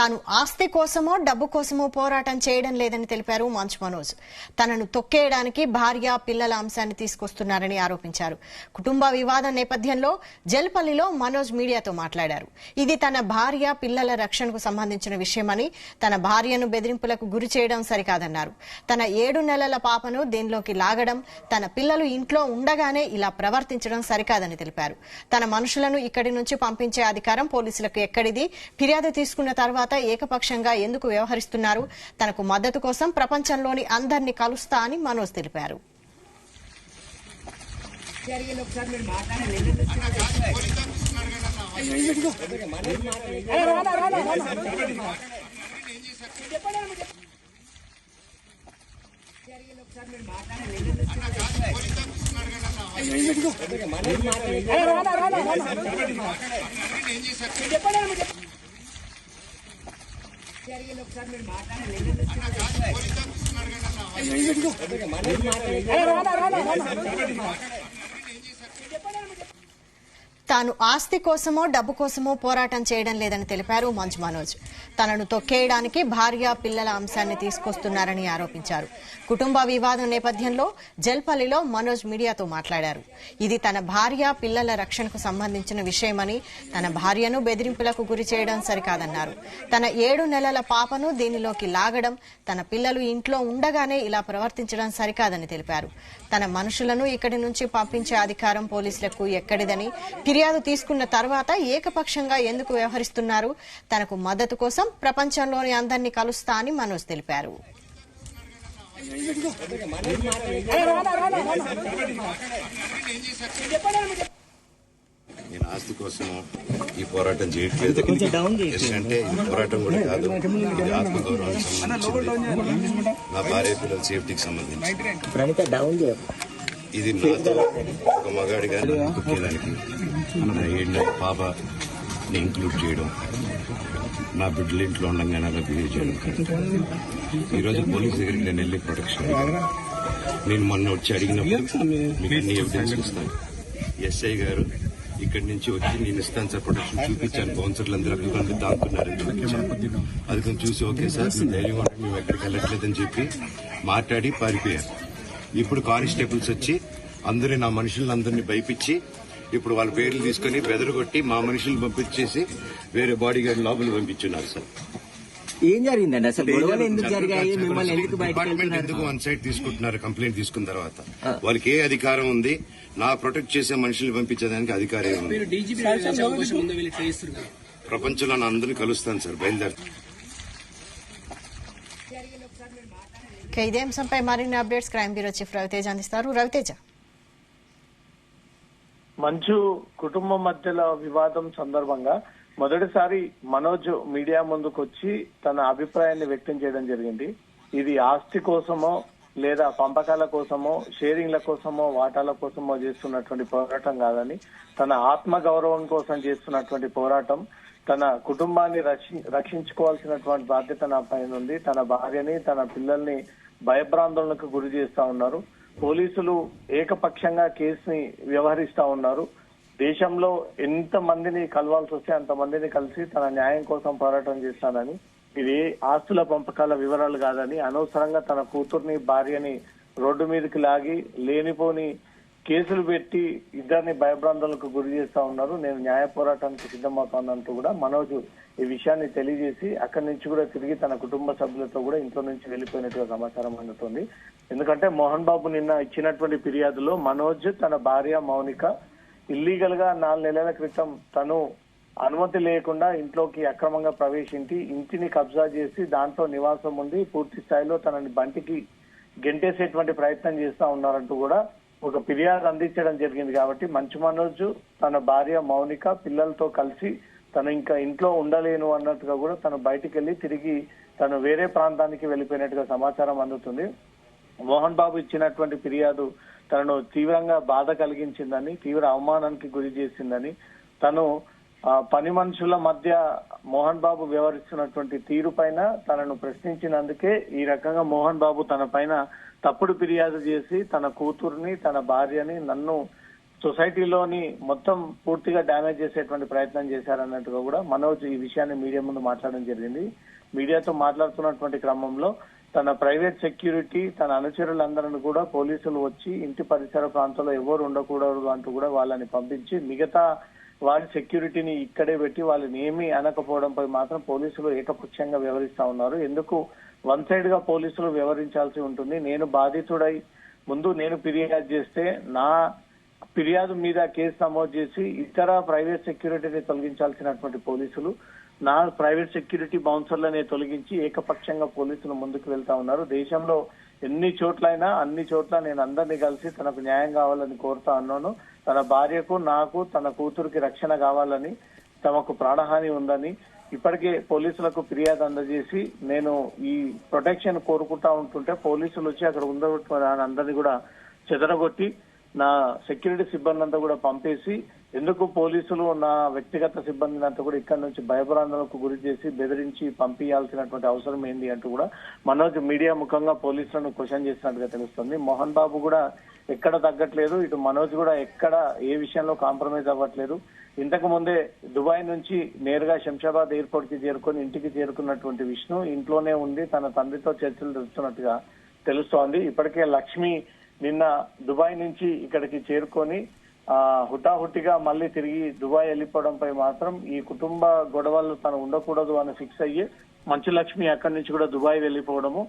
తాను ఆస్తి కోసమో డబ్బు కోసమో పోరాటం చేయడం లేదని తెలిపారు మంచు మనోజ్. తనను తొక్కేయడానికి భార్య పిల్లల అంశాన్ని తీసుకొస్తున్నారని ఆరోపించారు. కుటుంబ వివాదం నేపథ్యంలో జల్పల్లిలో మనోజ్ మీడియాతో మాట్లాడారు. ఇది తన భార్య పిల్లల రక్షణకు సంబంధించిన విషయమని, తన భార్యను బెదిరింపులకు గురి చేయడం సరికాదన్నారు. తన 7 నెలల పాపను దీనిలోకి లాగడం, తన పిల్లలు ఇంట్లో ఉండగానే ఇలా ప్రవర్తించడం సరికాదని తెలిపారు. తన మనుషులను ఇక్కడి నుంచి పంపించే అధికారం పోలీసులకు ఎక్కడిది? ఫిర్యాదు తీసుకున్న తర్వాత ఏకపక్షంగా ఎందుకు వ్యవహరిస్తున్నారు? తనకు మద్దతు కోసం ప్రపంచంలోని అందరినీ కలుస్తా అని మనోజ్ తెలిపారు. తాను ఆస్తి కోసమో డబ్బు కోసమో పోరాటం చేయడం లేదని తెలిపారు మంచు మనోజ్. తనను తొక్కేయడానికి భార్య పిల్లల అంశాన్ని తీసుకొస్తున్నారని ఆరోపించారు. కుటుంబ వివాదం నేపథ్యంలో జల్పల్లిలో మనోజ్ మీడియాతో మాట్లాడారు. ఇది తన భార్య పిల్లల రక్షణకు సంబంధించిన విషయమని, తన భార్యను బెదిరింపులకు గురి చేయడం సరికాదన్నారు. తన 7 నెలల పాపను దీనిలోకి లాగడం, తన పిల్లలు ఇంట్లో ఉండగానే ఇలా ప్రవర్తించడం సరికాదని తెలిపారు. తన మనుషులను ఇక్కడి నుంచి పంపించే అధికారం పోలీసులకు ఎక్కడిదని, ఫిర్యాదు తీసుకున్న తర్వాత ఏకపక్షంగా ఎందుకు వ్యవహరిస్తున్నారు? తనకు మద్దతు కోసం ప్రపంచంలోని అందరినీ కలుస్తా అని మనోజ్ తెలిపారు. నేను ఆస్తి కోసం ఈ పోరాటం చేయట్లేదు. ఎందుకంటే ఇది పోరాటం కూడా కాదు, ఇది ఆత్మగౌరవానికి సంబంధించింది, నా భార్య పిల్లల సేఫ్టీకి సంబంధించి. ఇది నాతో ఒక మగాడిగా తొక్కేదానికి, నా 7 నెలల పాపని ఇంక్లూడ్ చేయడం, నా బిడ్డలు ఇంట్లో ఉండగానే అలా బిహేవ్ చేయడం. ఈరోజు పోలీస్ దగ్గరికి నేను వెళ్ళి ప్రొటెక్షన్, నేను మొన్న వచ్చి అడిగినప్పుడు మీకు అన్ని ఎవిడెన్స్ ఇస్తాను. ఎస్ఐ గారు ఇక్కడి నుంచి వచ్చి నేను ఇస్తాను సార్ ప్రొటెక్షన్ చూపించాను. కౌన్సిలర్లు అందరూ దాక్కున్నారని చూపించాను. అది కొంచెం చూసి ఓకే సార్ మీ ధైర్యం ఉంటే మేము ఎక్కడికి వెళ్ళట్లేదని చెప్పి మాట్లాడి పారిపోయారు. ఇప్పుడు కానిస్టేబుల్స్ వచ్చి అందరూ నా మనుషులందరినీ భయపించి ఇప్పుడు వాళ్ళ పేర్లు తీసుకుని బెదరగొట్టి మా మనుషులను పంపించేసి వేరే బాడీ గార్డ్ లోపలికి పంపించున్నారు సార్. ఏం జరిగిందండి అసలు? ఎందుకు జరిగాయి? మిమ్మల్ని ఎందుకు డిపార్ట్మెంట్ ఎందుకు వన్ సైడ్ తీసుకుంటున్నారు? కంప్లైంట్ తీసుకున్న తర్వాత వాళ్ళకి ఏ అధికారం ఉంది? నా ప్రొటెక్ట్ చేసే మనుషుల్ని పంపించేదానికి అధికారం ఉంది? ప్రపంచంలో నా అందరినీ కలుస్తాను సార్, బయలుదేరుతాను. ఇదే అంశంపై మరిన్ని updates crime bureau chief Raviteja అందిస్తారు. రవితేజ. మంచు కుటుంబం మధ్యలో వివాదం సందర్భంగా మొదటిసారి మనోజ్ మీడియా ముందుకు వచ్చి తన అభిప్రాయాన్ని వ్యక్తం చేయడం జరిగింది. ఇది ఆస్తి కోసమో లేదా పంపకాల కోసమో షేరింగ్ల కోసమో వాటాల కోసమో చేస్తున్నటువంటి పోరాటం కాదని, తన ఆత్మ గౌరవం కోసం చేస్తున్నటువంటి పోరాటం, తన కుటుంబాన్ని రక్షించుకోవాల్సినటువంటి బాధ్యత నా పైన ఉంది. తన భార్యని తన పిల్లల్ని భయభ్రాందోళనకు గురి చేస్తా ఉన్నారు. పోలీసులు ఏకపక్షంగా కేసుని వ్యవహరిస్తా ఉన్నారు. దేశంలో ఎంత మందిని కలవాల్సి వస్తే అంతమందిని కలిసి తన న్యాయం కోసం పోరాటం చేస్తానని, ఇది ఆస్తుల పంపకాల వివరాలు కాదని, అనవసరంగా తన కూతుర్ని భార్యని రోడ్డు మీదకి లాగి లేనిపోని కేసులు పెట్టి ఇద్దరిని భయభ్రాంతులకు గురి చేస్తా ఉన్నారు. నేను న్యాయ పోరాటానికి సిద్ధమవుతానంటూ కూడా మనోజ్ ఈ విషయాన్ని తెలియజేసి అక్కడి నుంచి కూడా తిరిగి తన కుటుంబ సభ్యులతో కూడా ఇంట్లో నుంచి వెళ్లిపోయినట్టుగా సమాచారం అందుతుంది. ఎందుకంటే మోహన్ బాబు నిన్న ఇచ్చినటువంటి ఫిర్యాదులో మనోజ్ తన భార్య మౌనిక ఇల్లీగల్ గా 4 నెలల క్రితం తను అనుమతి లేకుండా ఇంట్లోకి అక్రమంగా ప్రవేశించి ఇంటిని కబ్జా చేసి దాంట్లో నివాసం ఉండి పూర్తి స్థాయిలో తనని బంటికి గెంటేసేటువంటి ప్రయత్నం చేస్తా ఉన్నారంటూ కూడా ఒక ఫిర్యాదు అందించడం జరిగింది. కాబట్టి మంచు మనోజ్ తన భార్య మౌనిక పిల్లలతో కలిసి తను ఇంకా ఇంట్లో ఉండలేను అన్నట్టుగా కూడా తను బయటికి వెళ్లి తిరిగి తను వేరే ప్రాంతానికి వెళ్లిపోయినట్టుగా సమాచారం అందుతుంది. మోహన్ బాబు ఇచ్చినటువంటి ఫిర్యాదు తనను తీవ్రంగా బాధ కలిగించిందని, తీవ్ర అవమానానికి గురి చేసిందని, తను పని మనుషుల మధ్య మోహన్ బాబు వ్యవహరిస్తున్నటువంటి తీరు పైన తనను ప్రశ్నించినందుకే ఈ రకంగా మోహన్ బాబు తన పైన తప్పుడు ఫిర్యాదు చేసి తన కూతుర్ని తన భార్యని నన్ను సొసైటీలోని మొత్తం పూర్తిగా డ్యామేజ్ చేసేటువంటి ప్రయత్నం చేశారన్నట్టుగా కూడా మనోజ్ ఈ విషయాన్ని మీడియా ముందు మాట్లాడడం జరిగింది. మీడియాతో మాట్లాడుతున్నటువంటి క్రమంలో తన ప్రైవేట్ సెక్యూరిటీ, తన అనుచరులందరినీ కూడా పోలీసులు వచ్చి ఇంటి పరిసర ప్రాంతంలో ఎవరు ఉండకూడదు అంటూ కూడా వాళ్ళని పంపించి మిగతా వారి సెక్యూరిటీని ఇక్కడే పెట్టి వాళ్ళని ఏమీ అనకపోవడంపై మాత్రం పోలీసులు ఏకపక్షంగా వ్యవహరిస్తా ఉన్నారు. ఎందుకు వన్ సైడ్ గా పోలీసులు వ్యవహరించాల్సి ఉంటుంది? నేను బాధితుడై ముందు నేను ఫిర్యాదు చేస్తే నా ఫిర్యాదు మీద కేసు నమోదు చేసి ఇతర ప్రైవేట్ సెక్యూరిటీని తొలగించాల్సినటువంటి పోలీసులు నా ప్రైవేట్ సెక్యూరిటీ బౌన్సర్లనే తొలగించి ఏకపక్షంగా పోలీసులు ముందుకు వెళ్తా ఉన్నారు. దేశంలో ఎన్ని చోట్లైనా అన్ని చోట్ల నేను అందరినీ కలిసి తనకు న్యాయం కావాలని కోరుతా ఉన్నాను. తన భార్యకు, నాకు, తన కూతురికి రక్షణ కావాలని, తమకు ప్రాణహాని ఉందని ఇప్పటికే పోలీసులకు ఫిర్యాదు అందజేసి నేను ఈ ప్రొటెక్షన్ కోరుకుంటా ఉంటుంటే పోలీసులు వచ్చి అక్కడ ఉన్న అందరినీ కూడా చెదరగొట్టి నా సెక్యూరిటీ సిబ్బంది అంతా కూడా పంపేసి, ఎందుకు పోలీసులు నా వ్యక్తిగత సిబ్బందిని అంతా కూడా ఇక్కడ నుంచి భయభ్రాంతులకు గురి చేసి బెదిరించి పంపించాల్సినటువంటి అవసరం ఏంది అంటూ కూడా మనోజ్ మీడియా ముఖంగా పోలీసులను క్వశ్చన్ చేసినట్టుగా తెలుస్తుంది. మోహన్ బాబు కూడా ఎక్కడ తగ్గట్లేదు, ఇటు మనోజ్ కూడా ఎక్కడ ఏ విషయంలో కాంప్రమైజ్ అవ్వట్లేదు. ఇంతకు ముందే దుబాయ్ నుంచి నేరుగా శంషాబాద్ ఎయిర్పోర్ట్ కి చేరుకొని ఇంటికి చేరుకున్నటువంటి విష్ణు ఇంట్లోనే ఉండి తన తండ్రితో చర్చలు జరుపుతున్నట్టుగా తెలుస్తోంది. ఇప్పటికే లక్ష్మి నిన్న దుబాయ్ నుంచి ఇక్కడికి చేరుకొని హుటాహుటిగా మళ్ళీ తిరిగి దుబాయ్ వెళ్ళిపోవడంపై మాత్రం ఈ కుటుంబ గొడవలు తను ఉండకూడదు అని ఫిక్స్ అయ్యి మంచు లక్ష్మి అక్కడి నుంచి కూడా దుబాయ్ వెళ్ళిపోవడము,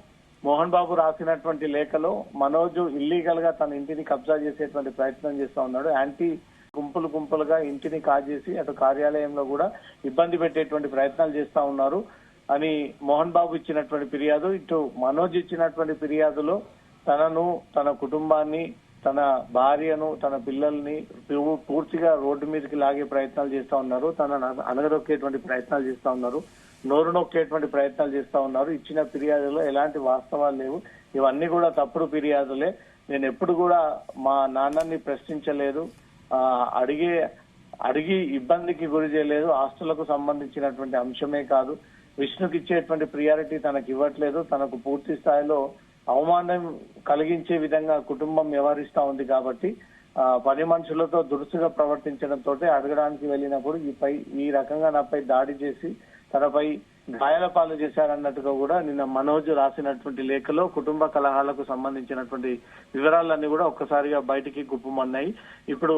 మోహన్ బాబు రాసినటువంటి లేఖలో మనోజ్ ఇల్లీగల్ గా తన ఇంటిని కబ్జా చేసేటువంటి ప్రయత్నం చేస్తా ఉన్నాడు. యాంటీ గుంపులుగా ఇంటిని కాజేసి అటు కార్యాలయంలో కూడా ఇబ్బంది పెట్టేటువంటి ప్రయత్నాలు చేస్తా ఉన్నారు అని మోహన్ బాబు ఇచ్చినటువంటి ఫిర్యాదు. ఇటు మనోజ్ ఇచ్చినటువంటి ఫిర్యాదులో తనను, తన కుటుంబాన్ని, తన భార్యను, తన పిల్లల్ని పూర్తిగా రోడ్డు మీదకి లాగే ప్రయత్నాలు చేస్తా ఉన్నారు. తనను అనగదొక్కేటువంటి ప్రయత్నాలు చేస్తా ఉన్నారు. నోరు నొక్కేటువంటి ప్రయత్నాలు చేస్తా ఉన్నారు. ఇచ్చిన ఫిర్యాదులో ఎలాంటి వాస్తవాలు లేవు. ఇవన్నీ కూడా తప్పుడు ఫిర్యాదులే. నేను ఎప్పుడు కూడా మా నాన్నని ప్రశ్నించలేదు, అడిగి ఇబ్బందికి గురి చేయలేదు. ఆస్తులకు సంబంధించినటువంటి అంశమే కాదు, విష్ణుకి ఇచ్చేటువంటి ప్రియారిటీ తనకు ఇవ్వట్లేదు. తనకు పూర్తి స్థాయిలో అవమానం కలిగించే విధంగా కుటుంబం వ్యవహరిస్తా ఉంది కాబట్టి పని మనుషులతో దురుసుగా ప్రవర్తించడంతో అడగడానికి వెళ్ళినప్పుడు ఈ రకంగా నాపై దాడి చేసి తనపై గాయాల పాలు చేశారన్నట్టుగా కూడా నిన్న మనోజ్ రాసినటువంటి లేఖలో కుటుంబ కలహాలకు సంబంధించినటువంటి వివరాలన్నీ కూడా ఒక్కసారిగా బయటికి గుప్పమన్నాయి. ఇప్పుడు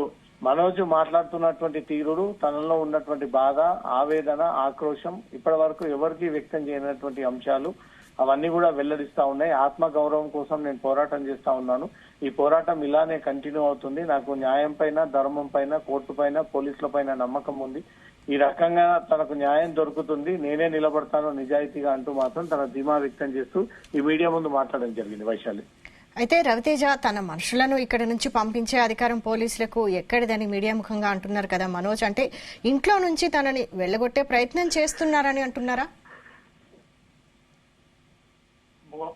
మనోజ్ మాట్లాడుతున్నటువంటి తీరుడు, తనలో ఉన్నటువంటి బాధ, ఆవేదన, ఆక్రోశం ఇప్పటి వరకు ఎవరికి వ్యక్తం చేయనటువంటి అంశాలు అవన్నీ కూడా వెల్లడిస్తా ఉన్నాయి. ఆత్మగౌరవం కోసం నేను పోరాటం చేస్తా ఉన్నాను. ఈ పోరాటం ఇలానే కంటిన్యూ అవుతుంది. నాకు న్యాయం పైన, ధర్మం పైన, కోర్టు పైన, పోలీసుల పైన నమ్మకం ఉంది. ఈ రకంగా తనకు న్యాయం దొరుకుతుంది, నేనే నిలబడతాను నిజాయితీగా అంటూ మాత్రం తన ధీమా వ్యక్తం చేస్తూ ఈ మీడియా ముందు మాట్లాడడం జరిగింది. వైశాలి, అయితే రవితేజ తన మనుషులను ఇక్కడ నుంచి పంపించే అధికారం పోలీసులకు ఎక్కడిదని మీడియా ముఖంగా అంటున్నారు కదా మనోజ్. అంటే ఇంట్లో నుంచి తనని వెళ్లగొట్టే ప్రయత్నం చేస్తున్నారని అంటున్నారా?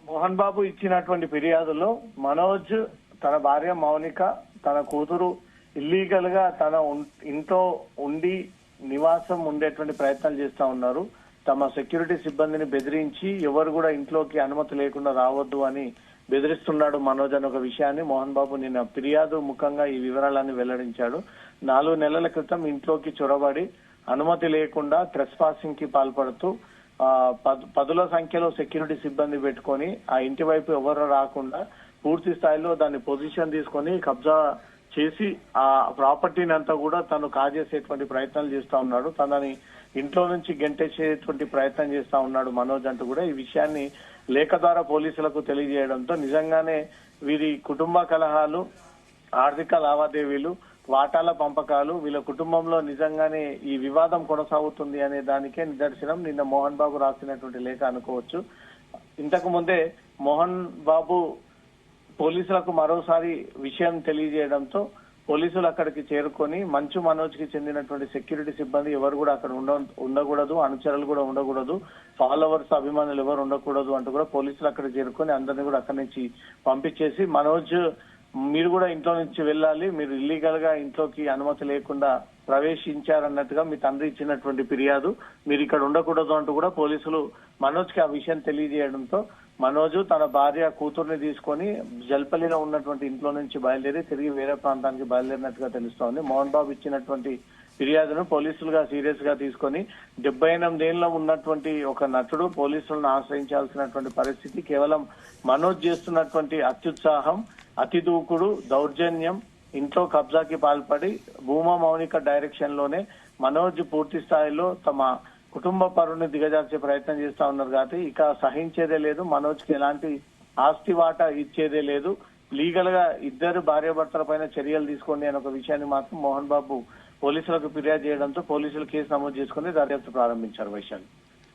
మోహన్ బాబు ఇచ్చినటువంటి ఫిర్యాదులో మనోజ్, తన భార్య మౌనిక, తన కూతురు ఇల్లీగల్ గా తన ఇంట్లో ఉండి నివాసం ఉండేటువంటి ప్రయత్నాలు చేస్తా ఉన్నారు. తమ సెక్యూరిటీ సిబ్బందిని బెదిరించి ఎవరు కూడా ఇంట్లోకి అనుమతి లేకుండా రావద్దు అని బెదిరిస్తున్నాడు మనోజ్ అని ఒక విషయాన్ని మోహన్ బాబు నిన్న ఫిర్యాదు ముఖంగా ఈ వివరాలన్నీ వెల్లడించాడు. 4 నెలల క్రితం ఇంట్లోకి చొరబడి అనుమతి లేకుండా ట్రెస్పాసింగ్ కి పాల్పడుతూ పదుల సంఖ్యలో సెక్యూరిటీ సిబ్బంది పెట్టుకొని ఆ ఇంటి వైపు ఎవరు రాకుండా పూర్తి స్థాయిలో దాన్ని పొజిషన్ తీసుకొని కబ్జా చేసి ఆ ప్రాపర్టీని అంతా కూడా తను కాజేసేటువంటి ప్రయత్నాలు చేస్తా ఉన్నాడు. తనని ఇంట్లో నుంచి గెంటేసేటువంటి ప్రయత్నం చేస్తా ఉన్నాడు మనోజ్ అంటూ కూడా ఈ విషయాన్ని లేఖ ద్వారా పోలీసులకు తెలియజేయడంతో నిజంగానే వీరి కుటుంబ కలహాలు, ఆర్థిక లావాదేవీలు, వాటాల పంపకాలు, వీళ్ళ కుటుంబంలో నిజంగానే ఈ వివాదం కొనసాగుతుంది అనే దానికే నిదర్శనం నిన్న మోహన్ బాబు రాసినటువంటి లేఖ అనుకోవచ్చు. ఇంతకు ముందే మోహన్ బాబు పోలీసులకు మరోసారి విషయం తెలియజేయడంతో పోలీసులు అక్కడికి చేరుకొని మంచు మనోజ్ కి చెందినటువంటి సెక్యూరిటీ సిబ్బంది ఎవరు కూడా అక్కడ ఉండకూడదు, అనుచరులు కూడా ఉండకూడదు, ఫాలోవర్స్, అభిమానులు ఎవరు ఉండకూడదు అంటూ కూడా పోలీసులు అక్కడ చేరుకొని అందరినీ కూడా అక్కడి నుంచి పంపించేసి మనోజ్ మీరు కూడా ఇంట్లో నుంచి వెళ్ళాలి, మీరు ఇల్లీగల్ గా ఇంట్లోకి అనుమతి లేకుండా ప్రవేశించారన్నట్టుగా మీ తండ్రి ఇచ్చినటువంటి ఫిర్యాదు. మీరు ఇక్కడ ఉండకూడదు అంటూ కూడా పోలీసులు మనోజ్ కి ఆ విషయం తెలియజేయడంతో మనోజ్ తన భార్య కూతుర్ని తీసుకొని జల్పల్లిలో ఉన్నటువంటి ఇంట్లో నుంచి బయలుదేరి తిరిగి వేరే ప్రాంతానికి బయలుదేరినట్టుగా తెలుస్తోంది. మోహన్ బాబు ఇచ్చినటువంటి ఫిర్యాదును పోలీసులుగా సీరియస్ గా తీసుకొని 78 ఏళ్ల ఉన్నటువంటి ఒక నటుడు పోలీసులను ఆశ్రయించాల్సినటువంటి పరిస్థితి కేవలం మనోజ్ చేస్తున్నటువంటి అత్యుత్సాహం, అతి దూకుడు, దౌర్జన్యం, ఇంట్లో కబ్జాకి పాల్పడి భూమా మౌనిక డైరెక్షన్ లోనే మనోజ్ పూర్తి స్థాయిలో తమ కుటుంబ పరువుని దిగజార్చే ప్రయత్నం చేస్తా ఉన్నారు కాబట్టి ఇక సహించేదే లేదు. మనోజ్ కి ఎలాంటి ఆస్తి వాటా ఇచ్చేదే లేదు. లీగల్ గా ఇద్దరు భార్యాభర్తల పైన చర్యలు తీసుకోండి అనే ఒక విషయాన్ని మాత్రం మోహన్ బాబు పోలీసులకు ఫిర్యాదు చేయడంతో పోలీసులు కేసు నమోదు చేసుకుని దర్యాప్తు ప్రారంభించారు. వైశాలి.